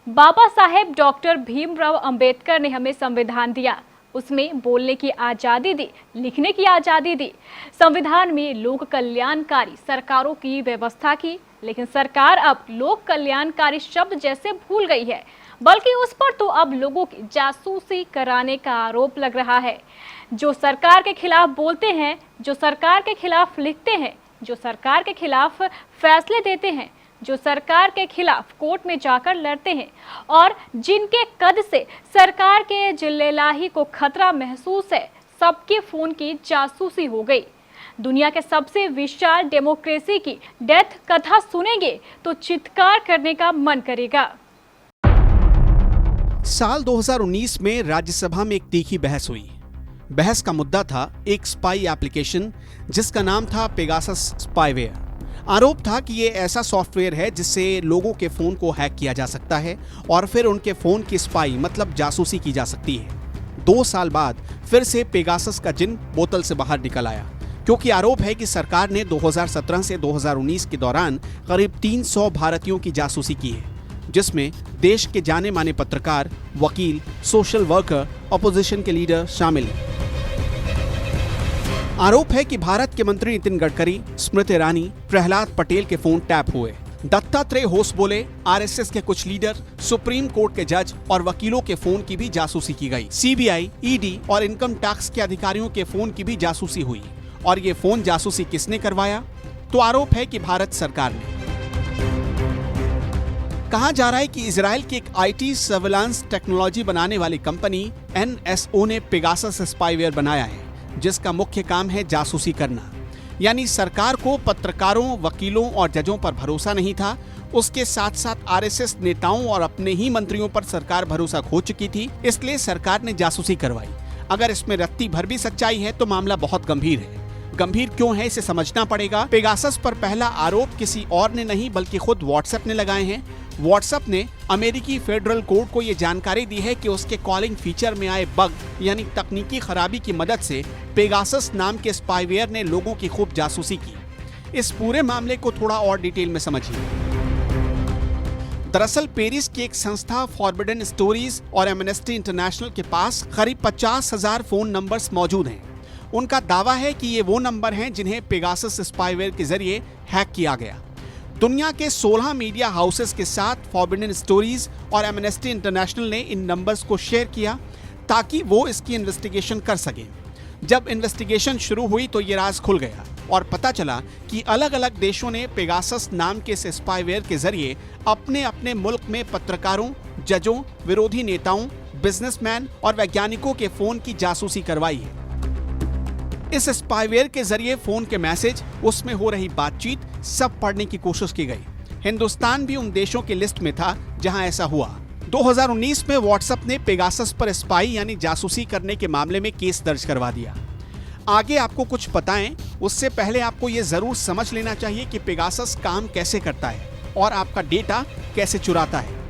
Baba Saheb doctor Bhimrao Ambedkar ने हमें संविधान दिया, उसमें बोलने की आज़ादी दी, लिखने की आज़ादी दी। संविधान में लोक कल्याणकारी सरकारों की व्यवस्था की, लेकिन सरकार अब लोक कल्याणकारी शब्द जैसे भूल गई है, बल्कि उस पर तो अब लोगों की जासूसी कराने का आरोप लग रहा है। जो सरकार के खिलाफ बोलते हैं, जो सरकार के खिलाफ लिखते हैं, जो सरकार के खिलाफ फैसले देते हैं, जो सरकार के खिलाफ कोर्ट में जाकर लड़ते हैं और जिनके कद से सरकार के जिल्लेलाही को खतरा महसूस है, सबके फोन की जासूसी हो गई। दुनिया के सबसे विशाल डेमोक्रेसी की डेथ कथा सुनेंगे तो चित्कार करने का मन करेगा। साल 2019 में राज्यसभा में एक तीखी बहस हुई। बहस का मुद्दा था एक स्पाई एप्लीकेशन जिसका नाम था पेगासस स्पाईवेयर। आरोप था कि ये ऐसा सॉफ्टवेयर है जिससे लोगों के फोन को हैक किया जा सकता है और फिर उनके फोन की स्पाई मतलब जासूसी की जा सकती है। 2 साल बाद फिर से पेगासस का जिन बोतल से बाहर निकल आया, क्योंकि आरोप है कि सरकार ने 2017 से 2019 के दौरान करीब 300 भारतीयों की जासूसी की है, जिसमें देश के जाने माने पत्रकार, वकील, सोशल वर्कर, अपोजिशन के लीडर शामिल हैं। आरोप है कि भारत के मंत्री नितिन गडकरी, स्मृति ईरानी, प्रहलाद पटेल के फोन टैप हुए। दत्तात्रेय होस बोले, आरएसएस के कुछ लीडर, सुप्रीम कोर्ट के जज और वकीलों के फोन की भी जासूसी की गई। सीबीआई, ईडी और इनकम टैक्स के अधिकारियों के फोन की भी जासूसी हुई। और ये फोन जासूसी किसने करवाया? तो आरोप है कि भारत सरकार ने। कहा जा रहा है कि इजराइल की एक आईटी सर्विलांस टेक्नोलॉजी बनाने वाली कंपनी एनएसओ ने पेगासस स्पाईवेयर बनाया है, जिसका मुख्य काम है जासूसी करना। यानी सरकार को पत्रकारों, वकीलों और जजों पर भरोसा नहीं था। उसके साथ साथ आरएसएस नेताओं और अपने ही मंत्रियों पर सरकार भरोसा खो चुकी थी, इसलिए सरकार ने जासूसी करवाई। अगर इसमें रत्ती भर भी सच्चाई है तो मामला बहुत गंभीर है। गंभीर क्यों है, इसे समझना पड़ेगा। पेगासस पर पहला आरोप किसी और ने नहीं बल्कि खुद व्हाट्सएप ने लगाए हैं। व्हाट्सएप ने अमेरिकी फेडरल कोर्ट को ये जानकारी दी है कि उसके कॉलिंग फीचर में आए बग यानी तकनीकी खराबी की मदद से पेगासस नाम के स्पाईवेयर ने लोगों की खूब जासूसी की। इस पूरे मामले को थोड़ा और डिटेल में समझिए। दरअसल पेरिस की एक संस्था फॉरबिडन स्टोरीज और एमनेस्टी इंटरनेशनल के पास करीब 50,000 फोन नंबर्स मौजूद हैं। उनका दावा है कि ये वो नंबर हैं जिन्हें पेगासस स्पाईवेयर के जरिए हैक किया गया। दुनिया के 16 मीडिया हाउसेस के साथ फॉरबिडन स्टोरीज और एमनेस्टी इंटरनेशनल ने इन नंबर्स को शेयर किया ताकि वो इसकी इन्वेस्टिगेशन कर सकें। जब इन्वेस्टिगेशन शुरू हुई तो ये राज खुल गया और पता चला कि अलग अलग देशों ने पेगासस नाम के इस स्पाईवेयर के जरिए अपने अपने मुल्क में पत्रकारों, जजों, विरोधी नेताओं, बिजनेसमैन और वैज्ञानिकों के फोन की जासूसी करवाई है। इस स्पाईवेयर के जरिए फोन के मैसेज, उसमें हो रही बातचीत सब पढ़ने की कोशिश की गई। हिंदुस्तान भी उन देशों की लिस्ट में था जहां ऐसा हुआ। 2019 में व्हाट्सएप ने पेगासस पर स्पाई यानी जासूसी करने के मामले में केस दर्ज करवा दिया। आगे आपको कुछ बताएं, उससे पहले आपको ये जरूर समझ लेना चाहिए कि पेगासस काम कैसे करता है और आपका डेटा कैसे चुराता है।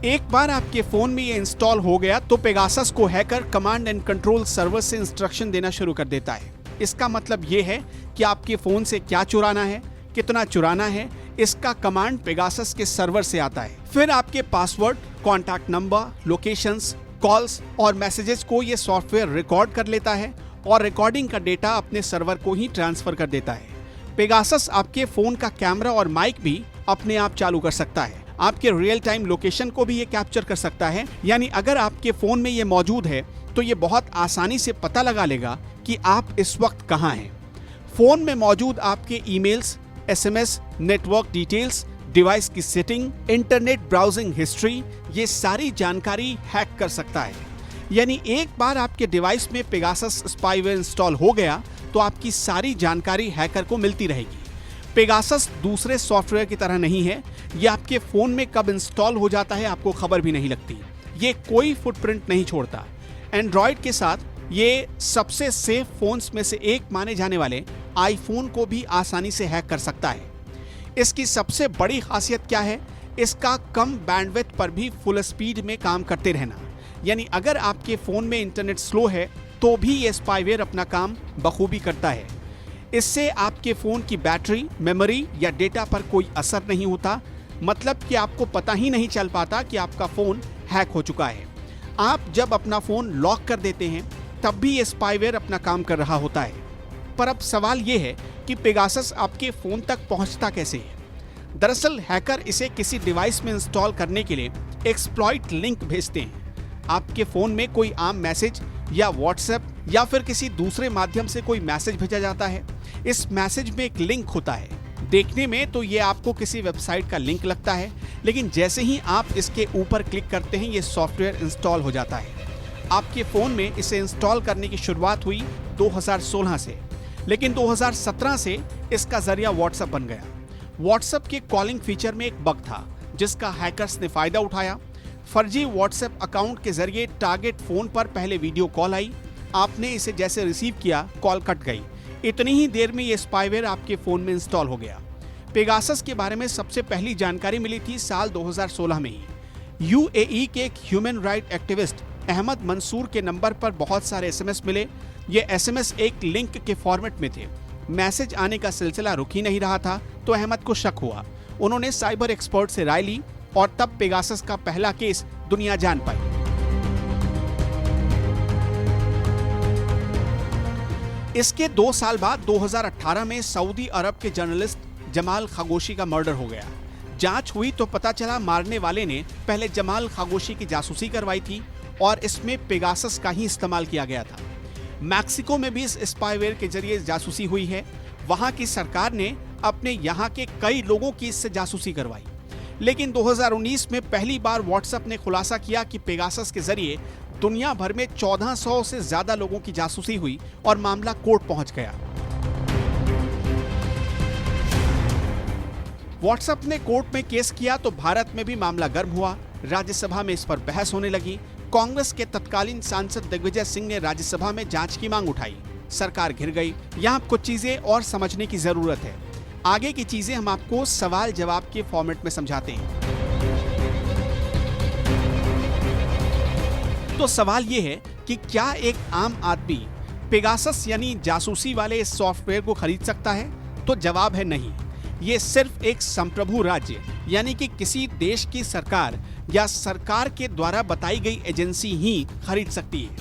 एक बार आपके फोन में ये इंस्टॉल हो गया तो पेगासस को hacker command and control server से इंस्ट्रक्शन देना शुरू कर देता है। इसका मतलब ये है कि आपके फोन से क्या चुराना है, कितना चुराना है, इसका कमांड पेगासस के सर्वर से आता है। फिर आपके password, contact number, locations, calls और मैसेजेस को ये सॉफ्टवेयर रिकॉर्ड कर लेता है और रिकॉर्डिंग का डेटा अपने सर्वर को ही ट्रांसफर कर देता है। पेगासस आपके फोन का कैमरा और माइक भी अपने आप चालू कर सकता है। आपके रियल टाइम लोकेशन को भी ये कैप्चर कर सकता है। यानी अगर आपके फोन में ये मौजूद है तो ये बहुत आसानी से पता लगा लेगा कि आप इस वक्त कहाँ हैं। फोन में मौजूद आपके emails, SMS, network details, device की सेटिंग, इंटरनेट ब्राउजिंग हिस्ट्री, ये सारी जानकारी हैक कर सकता है। यानी एक बार आपके डिवाइस में पेगासस स्पाईवेयर इंस्टॉल हो गया तो आपकी सारी जानकारी हैकर को मिलती रहेगी। पेगासस दूसरे सॉफ्टवेयर की तरह नहीं है। ये आपके फोन में कब इंस्टॉल हो जाता है आपको खबर भी नहीं लगती। ये कोई फुटप्रिंट नहीं छोड़ता। एंड्रॉयड के साथ ये सबसे सेफ फोन्स में से एक माने जाने वाले आईफोन को भी आसानी से हैक कर सकता है। इसकी सबसे बड़ी खासियत क्या है? इसका कम बैंडविड्थ पर भी फुल स्पीड में काम करते रहना। यानी अगर आपके फोन में इंटरनेट स्लो है तो भी ये स्पाईवेयर अपना काम बखूबी करता है। इससे आपके फोन की बैटरी, मेमोरी या डेटा पर कोई असर नहीं होता। मतलब कि आपको पता ही नहीं चल पाता कि आपका फोन हैक हो चुका है। आप जब अपना फोन लॉक कर देते हैं तब भी ये स्पाईवेयर अपना काम कर रहा होता है। पर अब सवाल ये है कि पेगासस आपके फोन तक पहुंचता कैसे है। दरअसल हैकर इसे किसी डिवाइस में इंस्टॉल करने के लिए एक्सप्लॉइट लिंक भेजते हैं। आपके फोन में कोई आम मैसेज या व्हाट्सएप या फिर किसी दूसरे माध्यम से कोई मैसेज भेजा जाता है। इस मैसेज में एक लिंक होता है। देखने में तो ये आपको किसी वेबसाइट का लिंक लगता है, लेकिन जैसे ही आप इसके ऊपर क्लिक करते हैं ये सॉफ्टवेयर इंस्टॉल हो जाता है। आपके फोन में इसे इंस्टॉल करने की शुरुआत हुई 2016 से, लेकिन 2017 से इसका जरिया व्हाट्सएप बन गया। व्हाट्सएप के कॉलिंग फीचर में एक बग था जिसका हैकर्स ने फायदा उठाया। फर्जी व्हाट्सएप अकाउंट के जरिए टारगेट फोन पर पहले वीडियो कॉल आई। आपने इसे जैसे रिसीव किया, कॉल कट गई। इतनी ही देर में ये स्पाईवेयर आपके फोन में इंस्टॉल हो गया। पेगासस के बारे में सबसे पहली जानकारी मिली थी साल 2016 में ही। यूएई के एक human right activist Ahmed Mansoor के नंबर पर बहुत सारे एसएमएस मिले। ये एसएमएस एक लिंक के फॉर्मेट में थे। मैसेज आने का सिलसिला रुक ही नहीं रहा था, तो अहमद को शक हुआ। उन्होंने साइबर एक्सपर्ट से राय ली और तब पेगासस का पहला केस दुनिया जान पाई। इसके 2 साल बाद 2018 में सऊदी अरब के जर्नलिस्ट जमाल खशोगी का मर्डर हो गया। जांच हुई तो पता चला मारने वाले ने पहले जमाल खशोगी की जासूसी करवाई थी और इसमें पेगासस का ही इस्तेमाल किया गया था। मैक्सिको में भी इस स्पाईवेयर के जरिए जासूसी हुई है। वहां की सरकार ने अपने यहाँ के कई लोगों की इससे जासूसी करवाई। लेकिन 2019 में पहली बार व्हाट्सएप ने खुलासा किया कि पेगासस के जरिए दुनिया भर में 1400 से ज्यादा लोगों की जासूसी हुई और मामला कोर्ट पहुंच गया। व्हाट्सएप ने कोर्ट में केस किया तो भारत में भी मामला गर्म हुआ। राज्यसभा में इस पर बहस होने लगी। कांग्रेस के तत्कालीन सांसद दिग्विजय सिंह ने राज्यसभा में जांच की मांग उठाई। सरकार घिर गई। यहाँ कुछ चीजें और समझने की जरूरत है। आगे की चीजें हम आपको सवाल जवाब के फॉर्मेट में समझाते हैं। तो सवाल यह है कि क्या एक आम आदमी पेगासस यानी जासूसी वाले इस सॉफ्टवेयर को खरीद सकता है? तो जवाब है नहीं। ये सिर्फ एक संप्रभु राज्य यानी कि किसी देश की सरकार या सरकार के द्वारा बताई गई एजेंसी ही खरीद सकती है।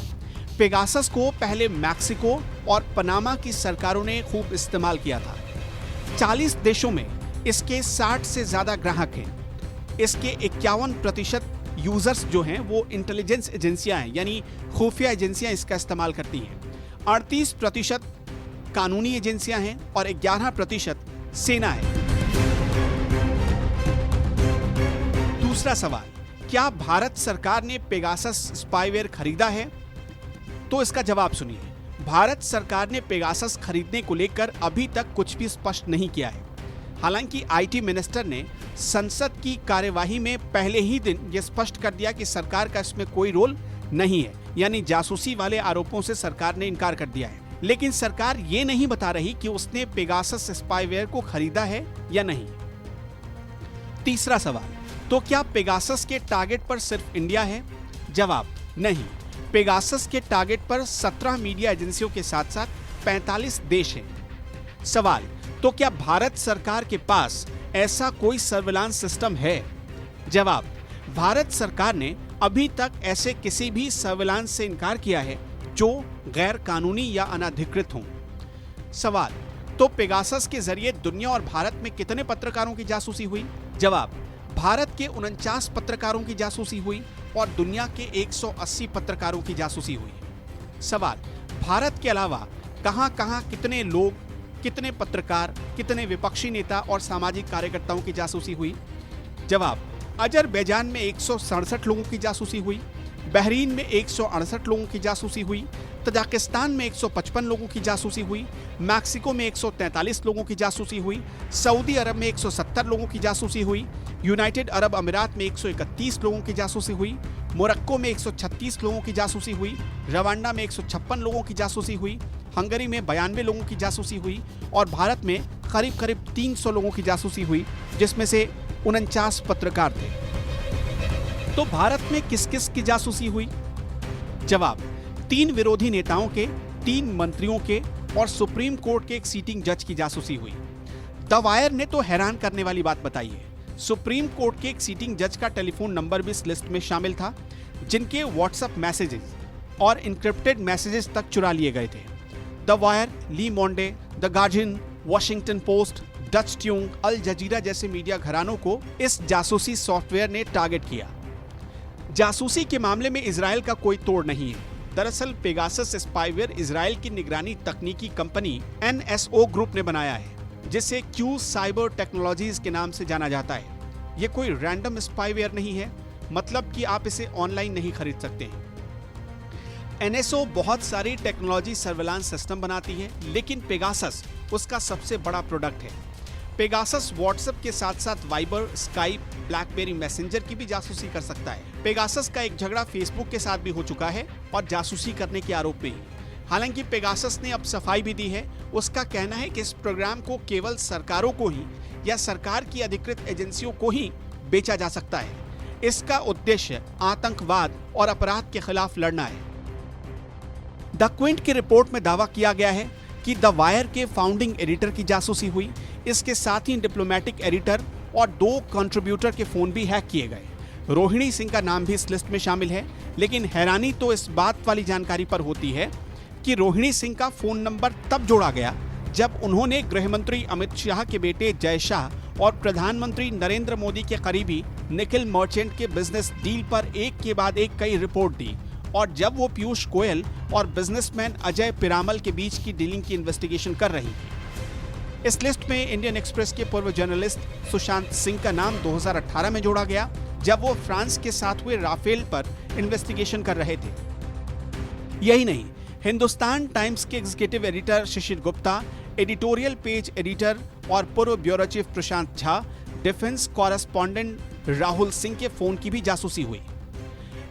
पेगासस को पहले मैक्सिको और पनामा की सरकारों ने खूब इस्तेमाल किया था। 40 देशों में इसके 60 से ज्यादा ग्राहक हैं। इसके 51% यूजर्स जो हैं वो इंटेलिजेंस एजेंसियां हैं, यानी खुफिया एजेंसियां इसका इस्तेमाल करती हैं। 38% कानूनी एजेंसियां हैं और 11% सेना है। दूसरा सवाल, क्या भारत सरकार ने पेगासस स्पाईवेयर खरीदा है? तो इसका जवाब सुनिए। भारत सरकार ने पेगासस खरीदने को लेकर अभी तक कुछ भी स्पष्ट नहीं किया है। हालांकि आईटी मिनिस्टर ने संसद की कार्यवाही में पहले ही दिन यह स्पष्ट कर दिया कि सरकार का इसमें कोई रोल नहीं है, यानी जासूसी वाले आरोपों से सरकार ने इनकार कर दिया है। लेकिन सरकार ये नहीं बता रही कि उसने पेगासस स्पाईवेयर को खरीदा है या नहीं। तीसरा सवाल, तो क्या पेगासस के टारगेट पर सिर्फ इंडिया है? जवाब नहीं। पेगासस के टारगेट पर 17 मीडिया एजेंसियों के साथ साथ 45 देश हैं। सवाल, तो क्या भारत सरकार के पास ऐसा कोई सर्विलांस सिस्टम है? जवाब, भारत सरकार ने अभी तक ऐसे किसी भी सर्विलांस से इनकार किया है जो गैर कानूनी या अनधिकृत हों। सवाल, तो पेगासस के जरिए दुनिया और भारत में कितने पत्रकारों की जासूसी हुई? जवाब, भारत के 49 पत्रकारों की जासूसी हुई और दुनिया के 180 पत्रकारों की जासूसी हुई। सवाल, भारत के अलावा कहां-कहां कितने लोग, कितने पत्रकार, कितने विपक्षी नेता और सामाजिक कार्यकर्ताओं की जासूसी हुई? जवाब, अजरबैजान में 167 लोगों की जासूसी हुई, बहरीन में 168 लोगों की जासूसी हुई, तजाकिस्तान में 155 लोगों की जासूसी हुई, मैक्सिको में 143 लोगों की जासूसी हुई, सऊदी अरब में 170 लोगों की जासूसी हुई, यूनाइटेड अरब अमीरात में 131 लोगों की जासूसी हुई, मोरक्को में 136 लोगों की जासूसी हुई, रवांडा में 156 लोगों की जासूसी हुई, हंगरी में 92 लोगों की जासूसी हुई और भारत में करीब 300 लोगों की जासूसी हुई, जिसमें से 49 पत्रकार थे। तो भारत में किस किस की जासूसी हुई? जवाब, 3 विरोधी नेताओं के, 3 मंत्रियों के और सुप्रीम कोर्ट के एक सीटिंग जज की जासूसी हुई। द वायर ने तो हैरान करने वाली बात बताई है। सुप्रीम कोर्ट के एक सीटिंग जज का टेलीफोन नंबर भी इस लिस्ट में शामिल था, जिनके व्हाट्सएप मैसेजेस और इनक्रिप्टेड मैसेजेस तक चुरा लिए गए थे। The Wire, Le Monde, the Guardian, Washington Post, डच ट्यूंग, अल जजीरा जैसे मीडिया घरानों को इस जासूसी सॉफ्टवेयर ने टारगेट किया। जासूसी के मामले में इजराइल का कोई तोड़ नहीं है। दरअसल पेगासस स्पाईवेयर इजराइल की निगरानी तकनीकी कंपनी NSO ग्रुप ने बनाया है, जिसे क्यू साइबर टेक्नोलॉजीज के नाम से जाना जाता है। ये कोई रैंडम स्पाईवेयर नहीं है, मतलब कि आप इसे ऑनलाइन नहीं खरीद सकते हैं। NSO बहुत सारी टेक्नोलॉजी सर्विलांस सिस्टम बनाती है, लेकिन पेगासस उसका सबसे बड़ा प्रोडक्ट है। पेगासस व्हाट्सएप के साथ साथ वाइबर, स्काइप, ब्लैकबेरी मैसेंजर की भी जासूसी कर सकता है। पेगासस का एक झगड़ा फेसबुक के साथ भी हो चुका है और जासूसी करने के आरोप में ही। हालांकि पेगासस ने अब सफाई भी दी है। उसका कहना है कि इस प्रोग्राम को केवल सरकारों को ही या सरकार की अधिकृत एजेंसियों को ही बेचा जा सकता है। इसका उद्देश्य आतंकवाद और अपराध के खिलाफ लड़ना है। द क्विंट की रिपोर्ट में दावा किया गया है कि द वायर के फाउंडिंग एडिटर की जासूसी हुई। इसके साथ ही डिप्लोमेटिक एडिटर और 2 कंट्रीब्यूटर के फोन भी हैक किए गए। रोहिणी सिंह का नाम भी इस लिस्ट में शामिल है, लेकिन हैरानी तो इस बात वाली जानकारी पर होती है कि रोहिणी सिंह का फोन नंबर तब जोड़ा गया जब उन्होंने गृह मंत्री अमित शाह के बेटे जय शाह और प्रधानमंत्री नरेंद्र मोदी के करीबी निखिल मर्चेंट के बिजनेस डील पर एक के बाद एक कई रिपोर्ट दी, और जब वो पीयूष गोयल और बिजनेसमैन अजय पिरामल के बीच की डीलिंग की इन्वेस्टिगेशन कर रही थी। इस लिस्ट में इंडियन एक्सप्रेस के पूर्व जर्नलिस्ट सुशांत सिंह का नाम 2018 में जोड़ा गया, जब वो फ्रांस के साथ हुए राफेल पर इन्वेस्टिगेशन कर रहे थे। यही नहीं, हिंदुस्तान टाइम्स के एग्जीक्यूटिव एडिटर शिशिर गुप्ता, एडिटोरियल पेज एडिटर और पूर्व ब्यूरो चीफ प्रशांत झा, डिफेंस कॉरेस्पॉन्डेंट राहुल सिंह के फोन की भी जासूसी हुई।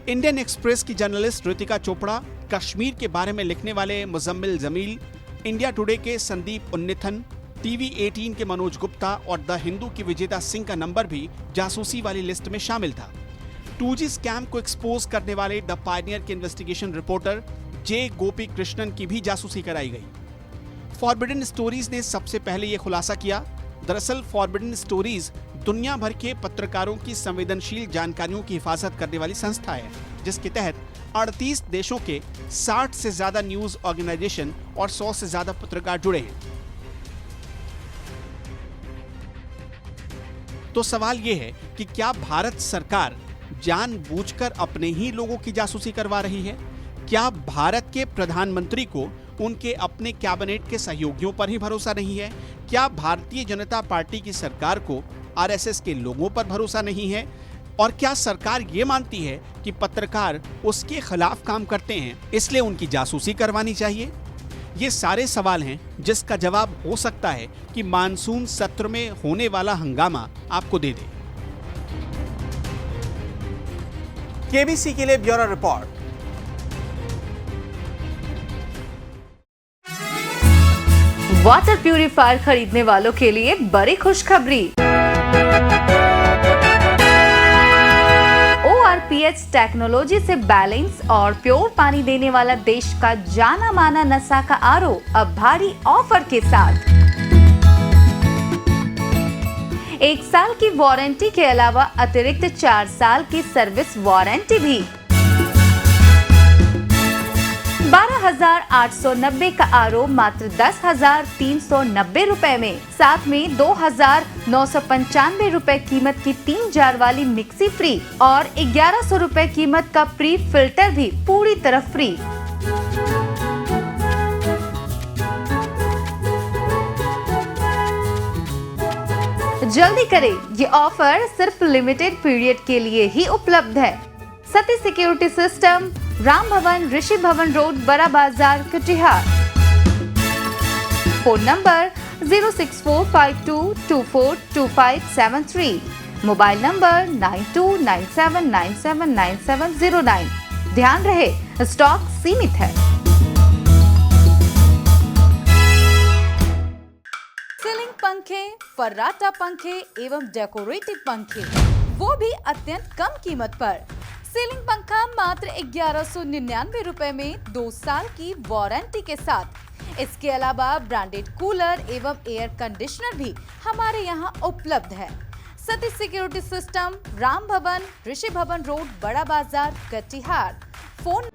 इंडियन एक्सप्रेस की जर्नलिस्ट ऋतिका चोपड़ा, कश्मीर के बारे में लिखने वाले मुजम्मिल जमील, इंडिया टुडे के संदीप उन्निथन, टीवी 18 के मनोज गुप्ता और द हिंदू की विजेता सिंह का नंबर भी जासूसी वाली लिस्ट में शामिल था। 2G स्कैम को एक्सपोज करने वाले द पायनियर के इन्वेस्टिगेशन रिपोर्टर जे गोपी कृष्णन की भी जासूसी कराई गई। फॉरबिडन स्टोरीज ने सबसे पहले ये खुलासा किया। दरअसल फॉरबिडन स्टोरीज दुनिया भर के पत्रकारों की संवेदनशील जानकारियों की हिफाजत करने वाली संस्था है, जिसके तहत 38 देशों के 60 से ज्यादा न्यूज ऑर्गेनाइजेशन और 100 से ज्यादा पत्रकार जुड़े हैं। तो सवाल यह है कि क्या भारत सरकार जानबूझकर अपने ही लोगों की जासूसी करवा रही है? क्या भारत के प्रधानमंत्री को उनके अपने कैबिनेट के सहयोगियों पर ही भरोसा नहीं है? क्या भारतीय जनता पार्टी की सरकार को RSS के लोगों पर भरोसा नहीं है? और क्या सरकार ये मानती है कि पत्रकार उसके खिलाफ काम करते हैं, इसलिए उनकी जासूसी करवानी चाहिए? ये सारे सवाल हैं जिसका जवाब हो सकता है कि मानसून सत्र में होने वाला हंगामा आपको दे दे। KBC के लिए ब्यूरो रिपोर्ट। वाटर प्यूरिफायर खरीदने वालों के लिए बड़ी खुशखबरी। ORPH टेक्नोलॉजी से बैलेंस और प्योर पानी देने वाला देश का जाना माना नशा का RO अब भारी ऑफर के साथ 1 साल की वारंटी के अलावा अतिरिक्त 4 साल की सर्विस वारंटी भी। 12,890 का RO मात्र 10,390 रुपए में, साथ में 2,995 रुपए कीमत की 3 जार वाली मिक्सी फ्री और 1,100 रुपए कीमत का प्री फिल्टर भी पूरी तरह फ्री। जल्दी करें, ये ऑफर सिर्फ लिमिटेड पीरियड के लिए ही उपलब्ध है। सती सिक्योरिटी सिस्टम, राम भवन, ऋषि भवन रोड, बड़ा बाजार, Katihar. Phone number 06452242573, mobile number 9297979709। ध्यान रहे, स्टॉक सीमित है। सीलिंग पंखे, फर्राटा पंखे एवं डेकोरेटिव पंखे, वो भी अत्यंत कम कीमत पर। सीलिंग पंखा मात्र 1199 रुपए में 2 साल की वारंटी के साथ। इसके अलावा ब्रांडेड कूलर एवं एयर कंडीशनर भी हमारे यहाँ उपलब्ध है। सतीश सिक्योरिटी सिस्टम, राम भवन, ऋषि भवन रोड, बड़ा बाजार, कटिहार। फोन